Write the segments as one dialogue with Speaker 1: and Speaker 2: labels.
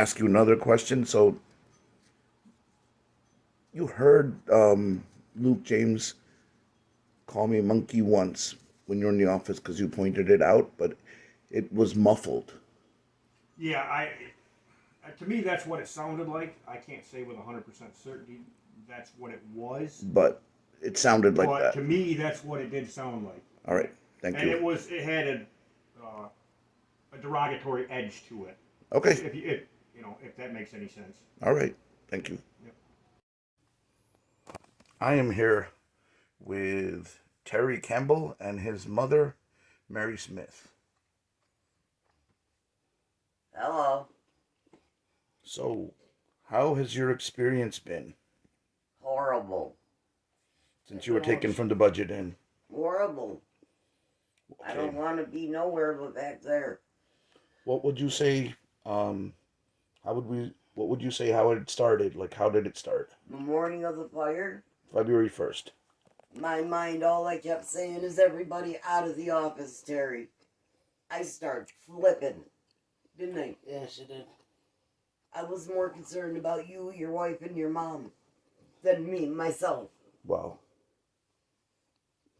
Speaker 1: ask you another question. So you heard Luke James call me monkey once when you're in the office because you pointed it out, but it was muffled.
Speaker 2: Yeah, to me that's what it sounded like. I can't say with 100% certainty that's what it was.
Speaker 1: But it sounded like
Speaker 2: but
Speaker 1: that.
Speaker 2: To me, that's what it did sound like.
Speaker 1: All right, thank you.
Speaker 2: And it had a derogatory edge to it.
Speaker 1: Okay.
Speaker 2: If that makes any sense.
Speaker 1: All right, thank you.
Speaker 2: Yep.
Speaker 1: I am here with Terry Campbell and his mother, Mary Smith.
Speaker 3: Hello.
Speaker 1: So, how has your experience been
Speaker 3: Horrible.
Speaker 1: since you were taken from the budget in?
Speaker 3: Horrible.
Speaker 1: Okay.
Speaker 3: I don't want to be nowhere but back there.
Speaker 1: What would you say? What would you say? How it started? Like, how did it start?
Speaker 3: The morning of the fire,
Speaker 1: February 1st.
Speaker 3: my mind, all I kept saying is everybody out of the office, Terry. I started flipping, didn't I?
Speaker 4: Yes, you did.
Speaker 3: I was more concerned about you, your wife, and your mom than me, myself.
Speaker 1: Wow.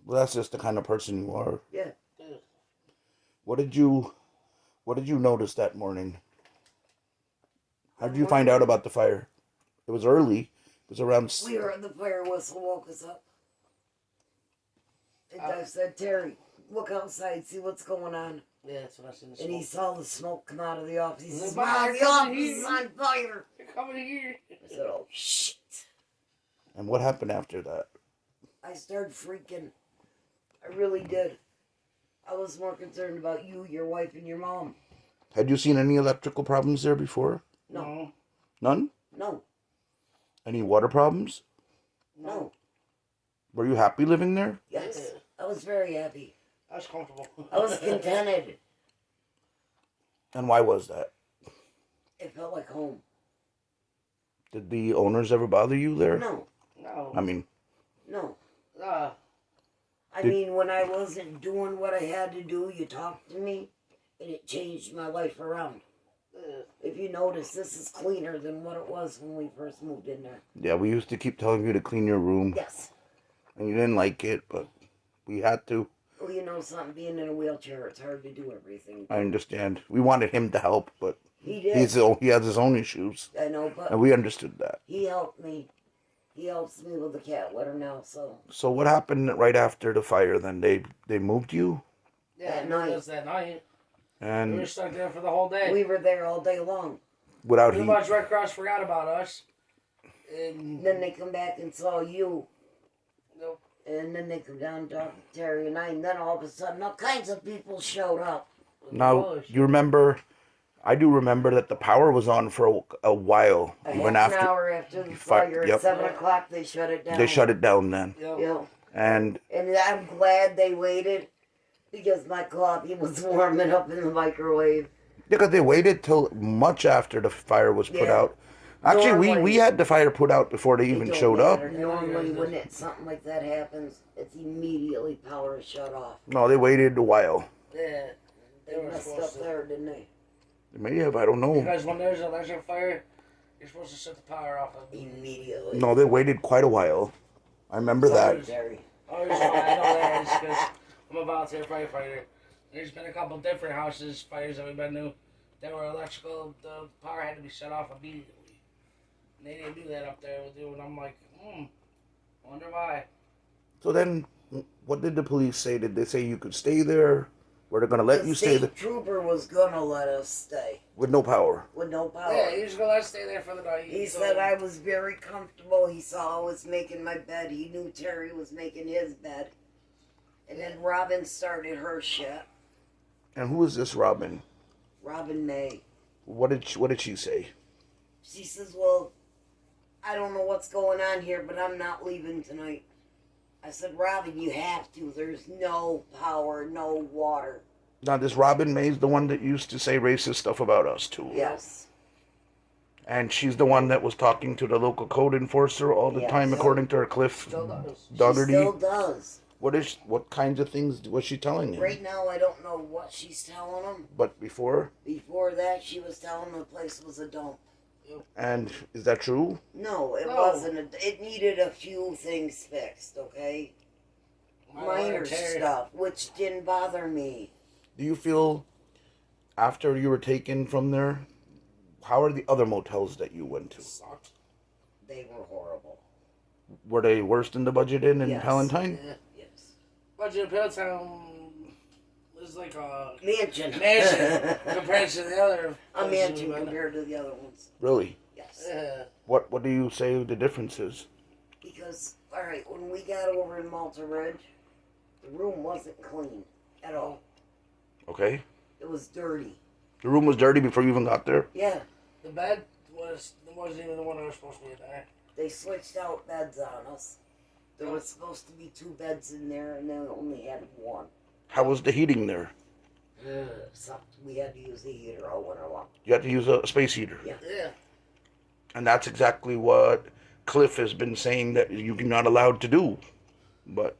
Speaker 1: Well, that's just the kind of person you are.
Speaker 3: Yeah.
Speaker 1: What did you notice that morning? How did you find out about the fire? It was early. It was around.
Speaker 3: We heard the fire whistle woke us up. And I said, Terry, look outside, see what's going on.
Speaker 4: Yeah, that's what I seen.
Speaker 3: And he saw the smoke come out of the office. He says,
Speaker 4: Wow,
Speaker 3: "Wow, the office is on fire."
Speaker 4: You're coming here.
Speaker 3: I said, oh, shit.
Speaker 1: And what happened after that?
Speaker 3: I started freaking. I really did. I was more concerned about you, your wife, and your mom.
Speaker 1: Had you seen any electrical problems there before?
Speaker 3: No.
Speaker 1: None?
Speaker 3: No.
Speaker 1: Any water problems?
Speaker 3: No.
Speaker 1: Were you happy living there?
Speaker 3: Yes. I was very happy.
Speaker 4: I was comfortable.
Speaker 3: I was contented.
Speaker 1: And why was that?
Speaker 3: It felt like home.
Speaker 1: Did the owners ever bother you there?
Speaker 3: No.
Speaker 4: No.
Speaker 1: I mean,
Speaker 3: No.
Speaker 4: Uh,
Speaker 3: I mean, when I wasn't doing what I had to do, you talked to me, and it changed my life around. If you notice, this is cleaner than what it was when we first moved in there.
Speaker 1: yeah, we used to keep telling you to clean your room.
Speaker 3: Yes.
Speaker 1: And you didn't like it, but we had to.
Speaker 3: Well, you know something, being in a wheelchair, it's hard to do everything.
Speaker 1: I understand. We wanted him to help, but
Speaker 3: He did.
Speaker 1: he has his own issues.
Speaker 3: I know, but
Speaker 1: And we understood that.
Speaker 3: he helped me. He helps me with the cat litter now, so.
Speaker 1: So what happened right after the fire then? They moved you?
Speaker 4: yeah,
Speaker 3: That
Speaker 4: it
Speaker 3: night.
Speaker 4: was that night. We were
Speaker 1: And
Speaker 4: stuck there for the whole day.
Speaker 3: We were there all day long.
Speaker 1: without
Speaker 4: Pretty
Speaker 1: heat?
Speaker 4: much Red Cross forgot about us. And
Speaker 3: Then they come back and saw you.
Speaker 4: nope.
Speaker 3: And then they come down and talk to Terry and I. And then all of a sudden, all kinds of people showed up.
Speaker 1: Now, you remember, I do remember that the power was on for a while.
Speaker 3: A
Speaker 1: Even
Speaker 3: half
Speaker 1: after
Speaker 3: an hour after the
Speaker 1: Fi-
Speaker 3: fire,
Speaker 1: yep.
Speaker 3: at 7 o'clock, they shut it down.
Speaker 1: they shut it down then.
Speaker 4: Yep.
Speaker 3: Yeah.
Speaker 1: And
Speaker 3: And I'm glad they waited because my coffee was warming up in the microwave.
Speaker 1: because they waited till much after the fire was put
Speaker 3: Yeah.
Speaker 1: out. Actually, we
Speaker 3: Normally-
Speaker 1: had the fire put out before they
Speaker 3: It
Speaker 1: even
Speaker 3: don't
Speaker 1: showed up.
Speaker 3: matter. Normally, when something like that happens, it's immediately power is shut off.
Speaker 1: No, they waited a while.
Speaker 4: Yeah.
Speaker 3: They
Speaker 4: were
Speaker 3: messed
Speaker 4: supposed
Speaker 3: up
Speaker 4: to.
Speaker 3: there, didn't they?
Speaker 1: They may have, I don't know.
Speaker 4: Because when there's an electric fire, you're supposed to shut the power off.
Speaker 3: Immediately.
Speaker 1: No, they waited quite a while. I remember
Speaker 3: Sorry,
Speaker 1: that.
Speaker 3: Terry.
Speaker 4: Oh, I know that is because I'm a volunteer firefighter. There's been a couple different houses, fires that we've been to, that were electrical. The power had to be shut off immediately. And they didn't do that up there with you, and I'm like, wonder why.
Speaker 1: So then, what did the police say? Did they say you could stay there? Were they going to let
Speaker 3: The
Speaker 1: you stay
Speaker 3: state
Speaker 1: there
Speaker 3: trooper was gonna let us stay
Speaker 1: with no power?
Speaker 3: with no power.
Speaker 4: Yeah, he was gonna let us stay there for the night.
Speaker 3: He
Speaker 4: so-
Speaker 3: said I was very comfortable. He saw I was making my bed. He knew Terry was making his bed. And then Robin started her shit.
Speaker 1: And who is this Robin?
Speaker 3: Robin May.
Speaker 1: What did she say?
Speaker 3: She says, well, I don't know what's going on here, but I'm not leaving tonight. I said, Robin, you have to. There's no power, no water.
Speaker 1: Now, this Robin May's the one that used to say racist stuff about us, too.
Speaker 3: Yes.
Speaker 1: And she's the one that was talking to the local code enforcer all the
Speaker 3: Yes.
Speaker 1: time, according to her Cliff
Speaker 4: Still does.
Speaker 3: She
Speaker 1: Dougherty.
Speaker 3: still does.
Speaker 1: What kinds of things was she telling him?
Speaker 3: Right now, I don't know what she's telling him.
Speaker 1: But before?
Speaker 3: Before that, she was telling him the place was a dump.
Speaker 1: And is that true?
Speaker 3: No, it
Speaker 4: No.
Speaker 3: wasn't. It needed a few things fixed, okay? Minor stuff, which didn't bother me.
Speaker 1: Do you feel after you were taken from there, how are the other motels that you went to?
Speaker 4: Sucked.
Speaker 3: They were horrible.
Speaker 1: Were they worse than the Budget Inn in
Speaker 3: Yes.
Speaker 1: Palatine?
Speaker 4: Yeah.
Speaker 3: Yes.
Speaker 4: Budget Palatine is like a
Speaker 3: Mansion.
Speaker 4: mansion compared to the other.
Speaker 3: A
Speaker 4: places
Speaker 3: mansion
Speaker 4: we went.
Speaker 3: compared to the other ones.
Speaker 1: Really?
Speaker 3: Yes.
Speaker 4: Yeah.
Speaker 1: What do you say the difference is?
Speaker 3: Because, alright, when we got over in Motel Ridge, the room wasn't clean at all.
Speaker 1: Okay.
Speaker 3: It was dirty.
Speaker 1: The room was dirty before you even got there?
Speaker 3: Yeah.
Speaker 4: The bed wasn't even the one that was supposed to be there.
Speaker 3: They switched out beds on us. There was supposed to be 2 beds in there, and they only had 1.
Speaker 1: How was the heating there?
Speaker 3: Sucked. We had to use the heater all winter long.
Speaker 1: You had to use a space heater.
Speaker 3: Yeah.
Speaker 4: Yeah.
Speaker 1: And that's exactly what Cliff has been saying that you're not allowed to do. But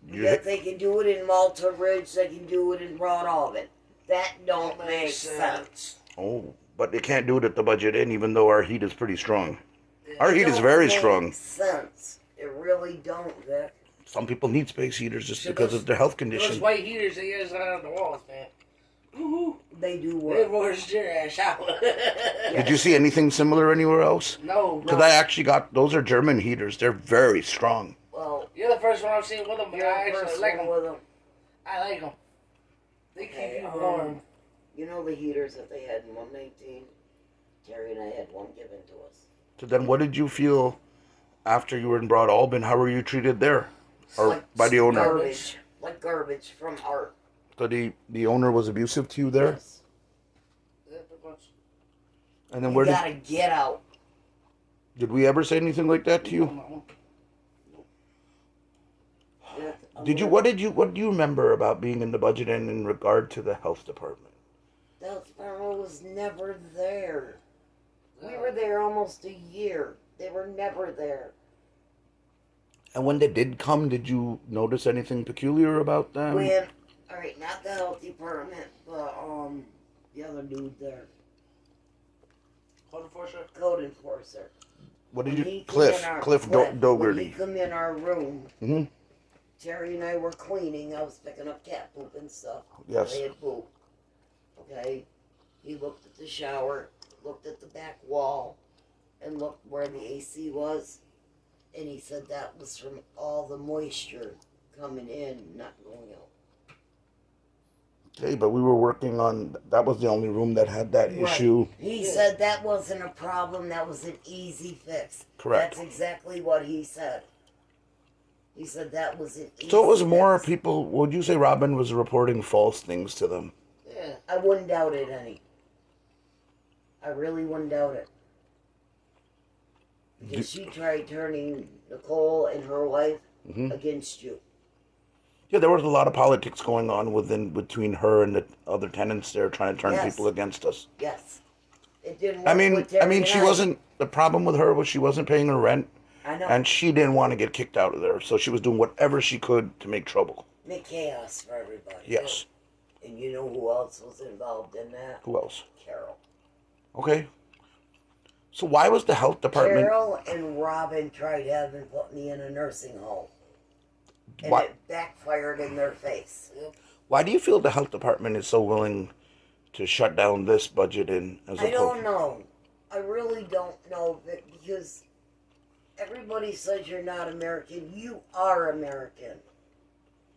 Speaker 3: If they can do it in Malta Ridge, they can do it in Rhode Island. That don't make sense.
Speaker 1: oh, but they can't do it at the Budget Inn, even though our heat is pretty strong.
Speaker 4: Yeah.
Speaker 1: Our heat is very strong.
Speaker 3: Sense. It really don't, Vic.
Speaker 1: Some people need space heaters just
Speaker 4: So
Speaker 1: because
Speaker 4: those-
Speaker 1: of their health
Speaker 4: Those
Speaker 1: condition.
Speaker 4: white heaters they use on the walls, man. Woo-hoo.
Speaker 3: They do
Speaker 4: They
Speaker 3: work.
Speaker 4: washed your ass out.
Speaker 1: Did you see anything similar anywhere else?
Speaker 4: No.
Speaker 1: Because I actually got, those are German heaters. They're very strong.
Speaker 3: Well,
Speaker 4: You're the first one I've seen with them, but
Speaker 3: you're
Speaker 4: I
Speaker 3: the
Speaker 4: actually
Speaker 3: first
Speaker 4: like
Speaker 3: one
Speaker 4: them.
Speaker 3: with them.
Speaker 4: I like them. They keep
Speaker 3: Okay,
Speaker 4: you warm.
Speaker 3: You know the heaters that they had in 119? Terry and I had one given to us.
Speaker 1: So then what did you feel after you were in Broad Albin? How were you treated there? Or
Speaker 3: Like
Speaker 1: by the owner?
Speaker 3: Garbage. Like garbage from Art.
Speaker 1: So the owner was abusive to you there?
Speaker 3: Yes.
Speaker 4: Yeah, pretty much.
Speaker 1: And then
Speaker 3: You
Speaker 1: where
Speaker 3: gotta get out.
Speaker 1: did we ever say anything like that to you?
Speaker 4: No.
Speaker 1: What do you remember about being in the Budget Inn in regard to the health department?
Speaker 3: The health department was never there. We were there almost a year. They were never there.
Speaker 1: And when they did come, did you notice anything peculiar about them?
Speaker 3: When, alright, not the health department, but, the other dude there.
Speaker 4: Code enforcer?
Speaker 3: Code enforcer.
Speaker 1: What did
Speaker 3: When
Speaker 1: you...
Speaker 3: he come
Speaker 1: Cliff
Speaker 3: in our-
Speaker 1: When he
Speaker 3: When he
Speaker 1: Dougherty.
Speaker 3: come in our room,
Speaker 1: hmm
Speaker 3: Terry and I were cleaning. I was picking up cat poop and stuff.
Speaker 1: Yes.
Speaker 3: They had poop. Okay? He looked at the shower, looked at the back wall, and looked where the AC was. And he said that was from all the moisture coming in, not going out.
Speaker 1: Okay, but we were working on... That was the only room that had that
Speaker 3: Right.
Speaker 1: issue.
Speaker 3: He said that wasn't a problem, that was an easy fix.
Speaker 1: Correct.
Speaker 3: That's exactly what he said. He said that was an easy
Speaker 1: So it was more
Speaker 3: fix.
Speaker 1: people... Would you say Robin was reporting false things to them?
Speaker 4: Yeah.
Speaker 3: I wouldn't doubt it any. I really wouldn't doubt it. Because she tried turning Nicole and her wife
Speaker 1: Mhm.
Speaker 3: against you.
Speaker 1: Yeah, there was a lot of politics going on between her and the other tenants there trying to turn
Speaker 3: Yes.
Speaker 1: people against us.
Speaker 3: Yes. It didn't work
Speaker 1: I mean,
Speaker 3: with Terry and
Speaker 1: she
Speaker 3: I.
Speaker 1: wasn't... The problem with her was she wasn't paying her rent,
Speaker 3: I know.
Speaker 1: and she didn't want to get kicked out of there, so she was doing whatever she could to make trouble.
Speaker 3: Make chaos for everybody.
Speaker 1: Yes.
Speaker 3: And you know who else was involved in that?
Speaker 1: Who else?
Speaker 3: Carol.
Speaker 1: Okay. So why was the health department...
Speaker 3: Carol and Robin tried having put me in a nursing home. And
Speaker 1: Why,
Speaker 3: it backfired in their face.
Speaker 1: why do you feel the health department is so willing to shut down this Budget Inn as
Speaker 3: I don't
Speaker 1: opposed...
Speaker 3: know. I really don't know, Vic, because everybody says you're not American. You are American.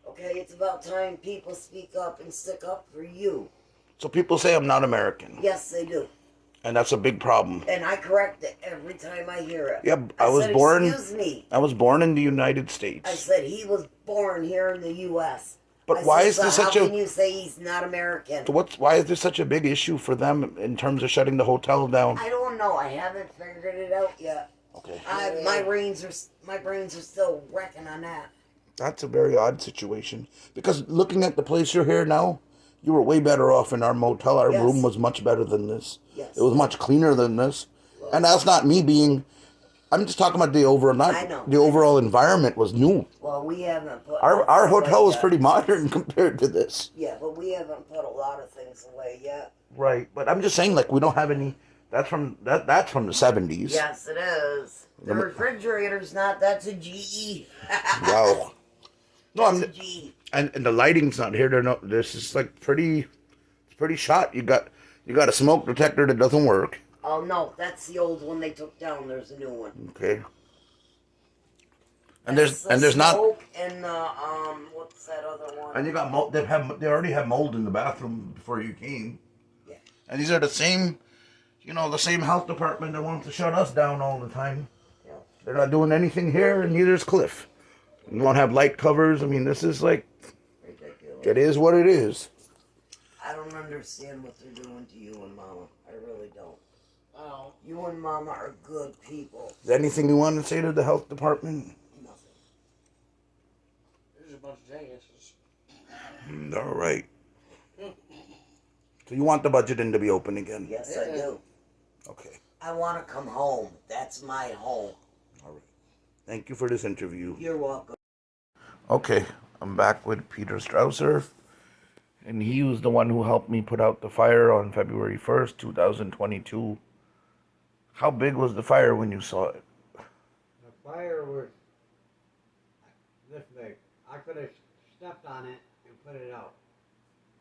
Speaker 3: Okay? It's about time people speak up and stick up for you.
Speaker 1: So people say I'm not American,
Speaker 3: Yes, they do.
Speaker 1: and that's a big problem.
Speaker 3: And I correct it every time I hear it.
Speaker 1: Yeah, I was
Speaker 3: said,
Speaker 1: born...
Speaker 3: Excuse me.
Speaker 1: I was born in the United States.
Speaker 3: I said he was born here in the U.S.
Speaker 1: But
Speaker 3: I
Speaker 1: why
Speaker 3: said,
Speaker 1: is this
Speaker 3: so
Speaker 1: such
Speaker 3: how
Speaker 1: a...
Speaker 3: can you say he's not American?
Speaker 1: So why is this such a big issue for them in terms of shutting the hotel down?
Speaker 3: I don't know. I haven't figured it out yet.
Speaker 1: Okay.
Speaker 3: My brains are still wrecking on that.
Speaker 1: That's a very odd situation. Because looking at the place you're here now, you were way better off in our motel. Our
Speaker 3: Yes.
Speaker 1: room was much better than this.
Speaker 3: Yes.
Speaker 1: It was much cleaner than this. And that's not me being... I'm just talking about the overall,
Speaker 3: I know.
Speaker 1: not the overall environment was new.
Speaker 3: Well, we haven't put
Speaker 1: Our
Speaker 3: nothing
Speaker 1: hotel
Speaker 3: away
Speaker 1: was
Speaker 3: yet.
Speaker 1: pretty modern compared to this.
Speaker 3: Yeah, but we haven't put a lot of things away yet.
Speaker 1: Right, but I'm just saying, like, we don't have any. That's from the 70s.
Speaker 3: Yes, it is. The refrigerator's not. That's a GE.
Speaker 1: Wow. No,
Speaker 3: That's a
Speaker 1: I'm
Speaker 3: GE.
Speaker 1: and the lighting's not here. They're not. This is like pretty. It's pretty shot. You got a smoke detector that doesn't work.
Speaker 3: Oh no, that's the old one they took down. There's a new one.
Speaker 1: Okay. And
Speaker 3: That's
Speaker 1: there's not.
Speaker 3: smoke and the what's that other one?
Speaker 1: And you got mold. They already have mold in the bathroom before you came.
Speaker 3: Yeah.
Speaker 1: And these are the same, the same health department that wants to shut us down all the time.
Speaker 3: Yeah.
Speaker 1: They're not doing anything here, and neither is Cliff. You won't have light covers. I mean, this is like,
Speaker 3: Ridiculous.
Speaker 1: it is what it is.
Speaker 3: I don't understand what they're doing to you and Mama. I really don't.
Speaker 4: Oh,
Speaker 3: You and Mama are good people.
Speaker 1: Is there anything you want to say to the health department?
Speaker 3: Nothing.
Speaker 4: there's a bunch of jackasses.
Speaker 1: All right. So you want the budgeting to be open again?
Speaker 3: Yes, I do.
Speaker 1: Okay.
Speaker 3: I want to come home. That's my home.
Speaker 1: All right. Thank you for this interview.
Speaker 3: You're welcome.
Speaker 1: Okay, I'm back with Peter Strausser, and he was the one who helped me put out the fire on February 1st, 2022. How big was the fire when you saw it?
Speaker 5: The fire was this big. I could have stepped on it and put it out.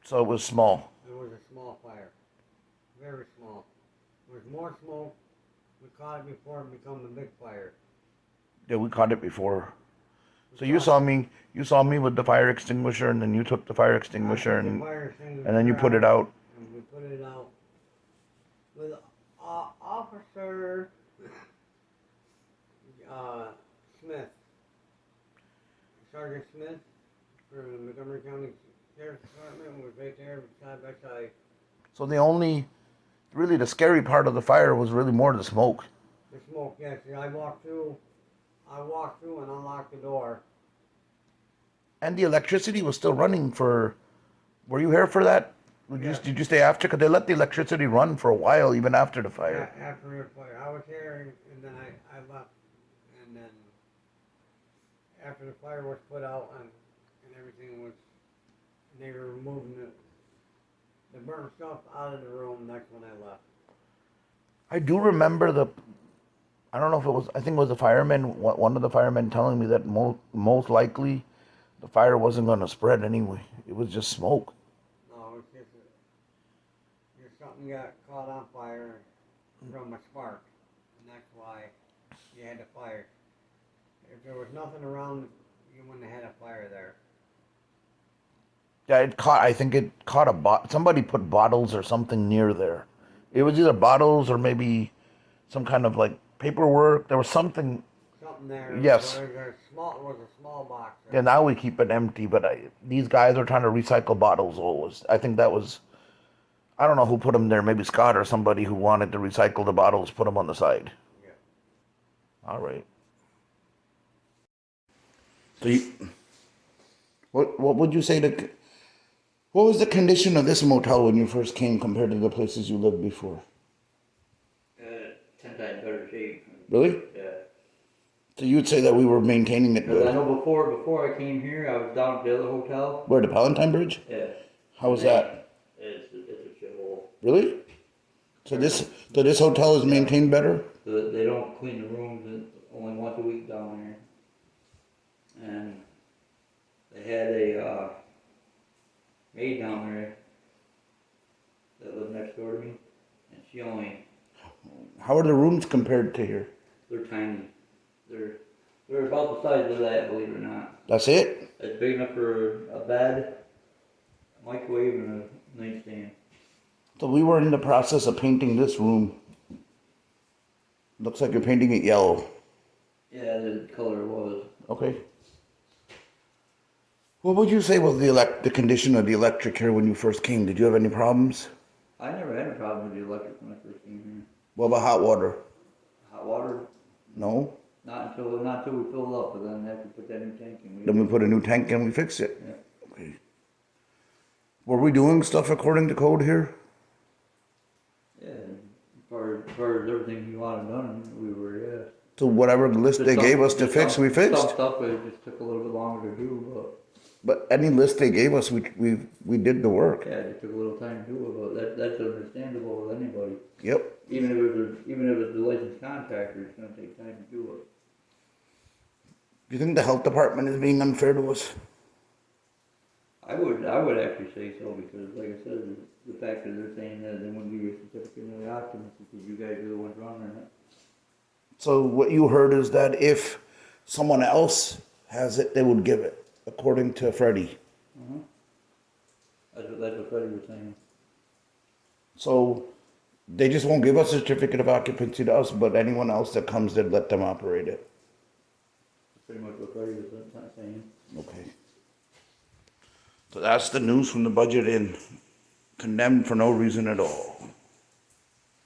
Speaker 1: So it was small.
Speaker 5: It was a small fire. Very small. There was more smoke. We caught it before it became a big fire.
Speaker 1: Yeah, we caught it before. So you saw me with the fire extinguisher, and then you took the fire extinguisher, and then you put it out.
Speaker 5: And we put it out with Officer Smith, Sergeant Smith from the Montgomery County Sheriff's Department was right there side by side.
Speaker 1: So the scary part of the fire was really more the smoke.
Speaker 5: The smoke, yes. I walked through and unlocked the door.
Speaker 1: And the electricity was still running for. Were you here for that?
Speaker 5: Yeah.
Speaker 1: Did you stay after? Because they let the electricity run for a while, even after the fire.
Speaker 5: Yeah, after the fire. I was here and then I left. And then after the fire was put out and everything was, and they were removing the burnt stuff out of the room, that's when I left.
Speaker 1: I do remember I don't know if it was. I think it was the fireman. One of the firemen telling me that most likely, the fire wasn't going to spread anyway. It was just smoke.
Speaker 5: No, it's just something got caught on fire from a spark, and that's why you had the fire. If there was nothing around, you wouldn't have had a fire there.
Speaker 1: Yeah, I think it caught somebody put bottles or something near there. It was either bottles or maybe some kind of like paperwork. There was something.
Speaker 5: Something there.
Speaker 1: Yes.
Speaker 5: There was a small box there.
Speaker 1: Yeah, now we keep it empty, but these guys are trying to recycle bottles always. I think that was. I don't know who put them there. Maybe Scott or somebody who wanted to recycle the bottles put them on the side.
Speaker 5: Yeah.
Speaker 1: All right. So what would you say what was the condition of this motel when you first came compared to the places you lived before?
Speaker 6: 10 times better shape.
Speaker 1: Really?
Speaker 6: Yeah.
Speaker 1: So you would say that we were maintaining it
Speaker 6: Because I
Speaker 1: good.
Speaker 6: know before I came here, I was down at the other hotel.
Speaker 1: Where, the Palatine Bridge?
Speaker 6: Yeah.
Speaker 1: How was that?
Speaker 6: It's a shithole.
Speaker 1: Really? So this hotel is maintained better?
Speaker 6: They don't clean the rooms only once a week down there. And they had a maid down there that lived next door to me. And she only,
Speaker 1: How are the rooms compared to here?
Speaker 6: they're tiny. They're about the size of that, believe it or not.
Speaker 1: That's it?
Speaker 6: It's big enough for a bed, a microwave, and a nightstand.
Speaker 1: So we were in the process of painting this room. Looks like you're painting it yellow.
Speaker 6: Yeah, the color was.
Speaker 1: Okay. What would you say was the condition of the electric here when you first came? Did you have any problems?
Speaker 6: I never had a problem with the electric when I first came here.
Speaker 1: What about hot water?
Speaker 6: Hot water,
Speaker 1: No?
Speaker 6: not until we filled up, but then after we put that new tank in.
Speaker 1: Then we put a new tank in and we fixed it.
Speaker 6: Yeah.
Speaker 1: Okay. Were we doing stuff according to code here?
Speaker 6: Yeah, as far as everything you wanted done, we were, yeah.
Speaker 1: So whatever list they
Speaker 6: Just
Speaker 1: gave
Speaker 6: some-
Speaker 1: us to
Speaker 6: just
Speaker 1: fix,
Speaker 6: some-
Speaker 1: we fixed.
Speaker 6: Some stuff it just took a little bit longer to do,
Speaker 1: But any list they gave us, we did the work.
Speaker 6: but yeah, it took a little time to do it, but that's understandable with anybody.
Speaker 1: Yep.
Speaker 6: Even if it's a licensed contractor, it's gonna take time to do it.
Speaker 1: Do you think the health department is being unfair to us?
Speaker 6: I would actually say so, because like I said, the fact that they're saying that they wouldn't give you a certificate of occupancy because you guys are the ones running it.
Speaker 1: So what you heard is that if someone else has it, they would give it, according to Freddie.
Speaker 6: That's what Freddie was saying.
Speaker 1: So they just won't give us a certificate of occupancy to us, but anyone else that comes, they'd let them operate it.
Speaker 6: That's pretty much what Freddie was saying.
Speaker 1: Okay. So that's the news from the budget in. Condemned for no reason at all.